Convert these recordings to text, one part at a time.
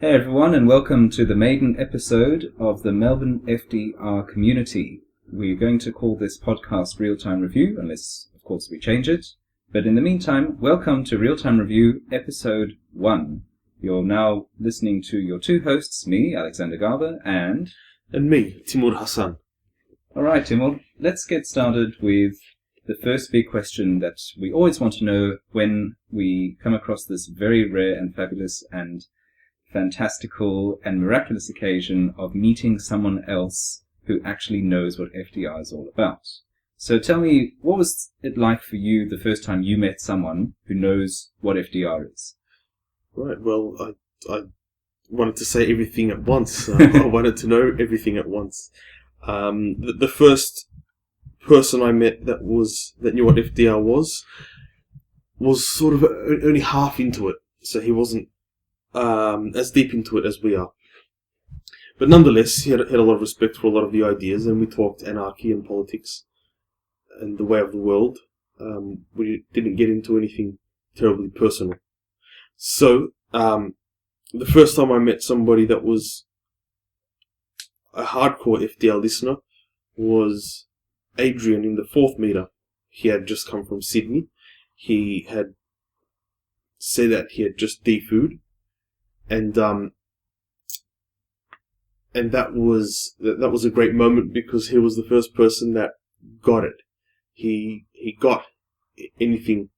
Hey everyone, and welcome to the maiden episode of the Melbourne FDR community. We're going to call this podcast Real Time Review, unless, of course, we change it. But in the meantime, welcome to Real Time Review Episode 1. You're now listening to your two hosts, me, Alexander Garber, and me, Timur Hassan. Alright, Timur, let's get started with the first big question that we always want to know when we come across this very rare and fabulous and fantastical and miraculous occasion of meeting someone else who actually knows what FDR is all about. So tell me, what was it like for you the first time you met someone who knows what FDR is? Right, well, I wanted to say everything at once. I wanted to know everything at once. The first person I met that knew what FDR was sort of only half into it, so he wasn't as deep into it as we are. But nonetheless, he had a lot of respect for a lot of the ideas, and we talked anarchy and politics and the way of the world. We didn't get into anything terribly personal. So, the first time I met somebody that was a hardcore FDR listener was Adrian in the 4th meter. He had just come from Sydney. He had said that he had just defood. And that was a great moment because he was the first person that got it. He got anything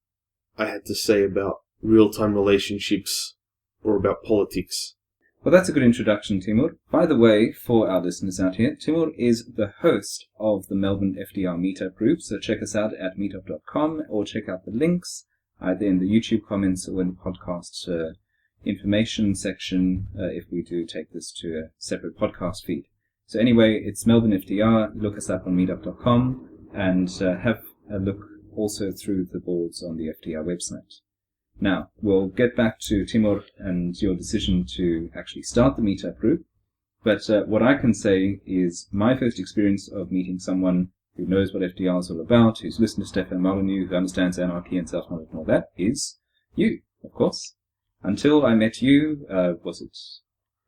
I had to say about real-time relationships or about politics. Well, that's a good introduction, Timur. By the way, for our listeners out here, Timur is the host of the Melbourne FDR meetup group, so check us out at meetup.com or check out the links either in the YouTube comments or in the podcast information section if we do take this to a separate podcast feed. So anyway, it's Melbourne FDR. Look us up on meetup.com and have a look also through the boards on the FDR website. Now, we'll get back to Timur and your decision to actually start the meetup group. But what I can say is my first experience of meeting someone who knows what FDR is all about, who's listened to Stefan Molyneux, who understands anarchy and self-knowledge and all that, is you, of course. Until I met you, was it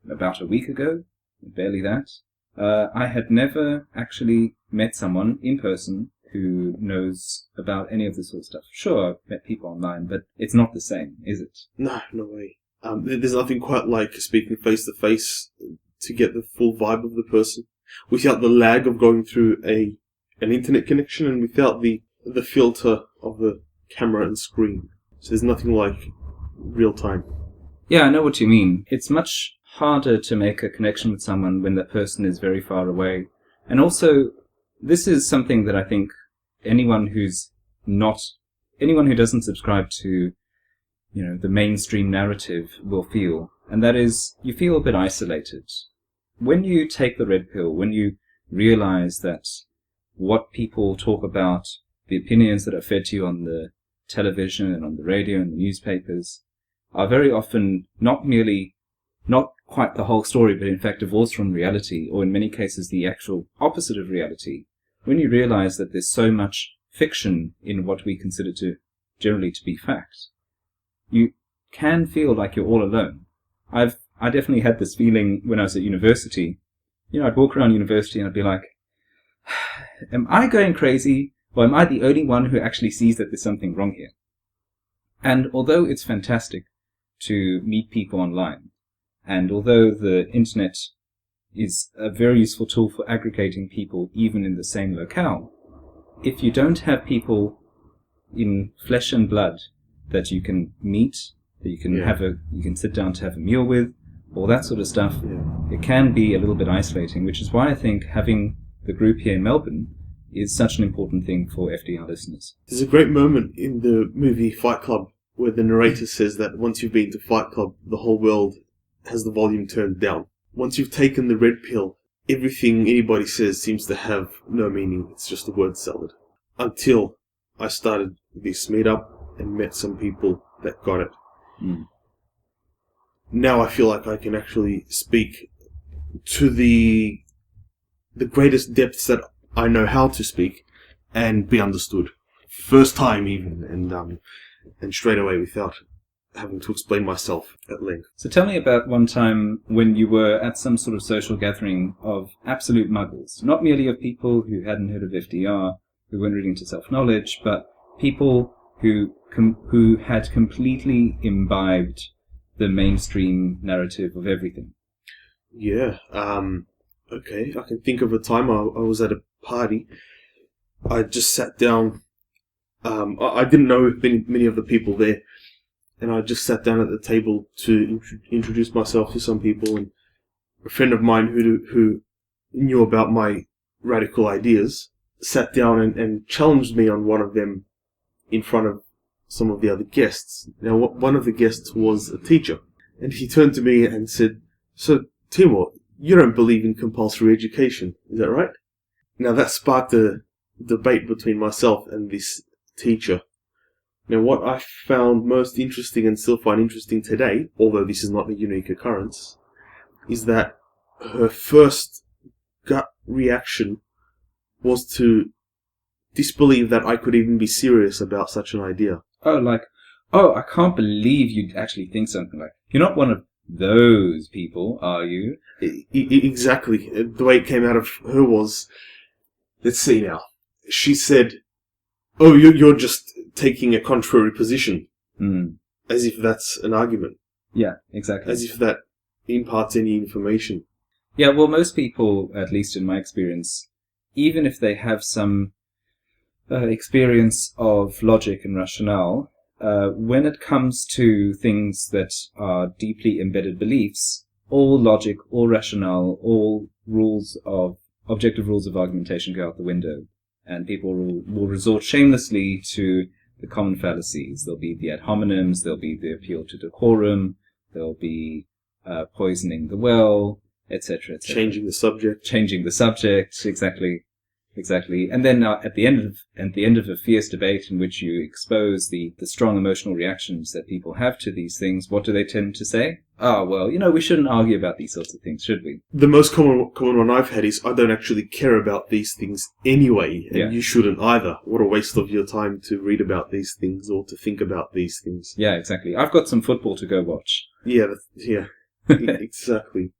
about a week ago? Barely that. I had never actually met someone in person who knows about any of this sort of stuff. Sure, I've met people online, but it's not the same, is it? No way. There's nothing quite like speaking face-to-face to get the full vibe of the person, without the lag of going through an internet connection and without the filter of the camera and screen. So there's nothing like real time. Yeah, I know what you mean. It's much harder to make a connection with someone when the person is very far away. And also, this is something that I think anyone who doesn't subscribe to, the mainstream narrative will feel. And that is, you feel a bit isolated. When you take the red pill, when you realize that what people talk about, the opinions that are fed to you on the television and on the radio and the newspapers, are very often not quite the whole story, but in fact divorced from reality, or in many cases the actual opposite of reality. When you realize that there's so much fiction in what we consider to generally to be fact, you can feel like you're all alone. I definitely had this feeling when I was at university. I'd walk around university and I'd be like, am I going crazy, or am I the only one who actually sees that there's something wrong here? And although it's fantastic to meet people online, and although the internet is a very useful tool for aggregating people even in the same locale, if you don't have people in flesh and blood that you can meet, that you can you can sit down to have a meal with, all that sort of stuff, it can be a little bit isolating, which is why I think having the group here in Melbourne is such an important thing for FDR listeners. There's a great moment in the movie Fight Club where the narrator says that once you've been to Fight Club, the whole world has the volume turned down. Once you've taken the red pill, everything anybody says seems to have no meaning. It's just a word salad. Until I started this meetup and met some people that got it. Now I feel like I can actually speak to the greatest depths that I know how to speak and be understood. First time even, and straight away without having to explain myself at length. So tell me about one time when you were at some sort of social gathering of absolute muggles, not merely of people who hadn't heard of FDR, who weren't reading to self-knowledge, but people who had completely imbibed the mainstream narrative of everything. Yeah. Okay. I can think of a time I was at a party. I just sat down. I didn't know many of the people there, and I just sat down at the table to introduce myself to some people. And a friend of mine who knew about my radical ideas sat down and challenged me on one of them in front of some of the other guests. Now, one of the guests was a teacher, and he turned to me and said, "So, Timur, you don't believe in compulsory education, is that right?" Now, that sparked a debate between myself and this teacher. Now, what I found most interesting and still find interesting today, although this is not a unique occurrence, is that her first gut reaction was to disbelieve that I could even be serious about such an idea. I can't believe you'd actually think something like, you're not one of those people, are you? Exactly. The way it came out of her was, let's see now. She said, "Oh, you're just taking a contrary position." As if that's an argument. Yeah, exactly. As if that imparts any information. Yeah, well, most people, at least in my experience, even if they have some experience of logic and rationale, when it comes to things that are deeply embedded beliefs, all logic, all rationale, all objective rules of argumentation go out the window. And people will resort shamelessly to the common fallacies. There'll be the ad hominems, there'll be the appeal to decorum, there'll be poisoning the well, etc., etc. Changing the subject, exactly. And then at the end of a fierce debate in which you expose the strong emotional reactions that people have to these things, what do they tend to say? Oh, well, we shouldn't argue about these sorts of things, should we? The most common one I've had is, "I don't actually care about these things anyway, and you shouldn't either. What a waste of your time to read about these things or to think about these things." Yeah, exactly. I've got some football to go watch. Yeah, exactly.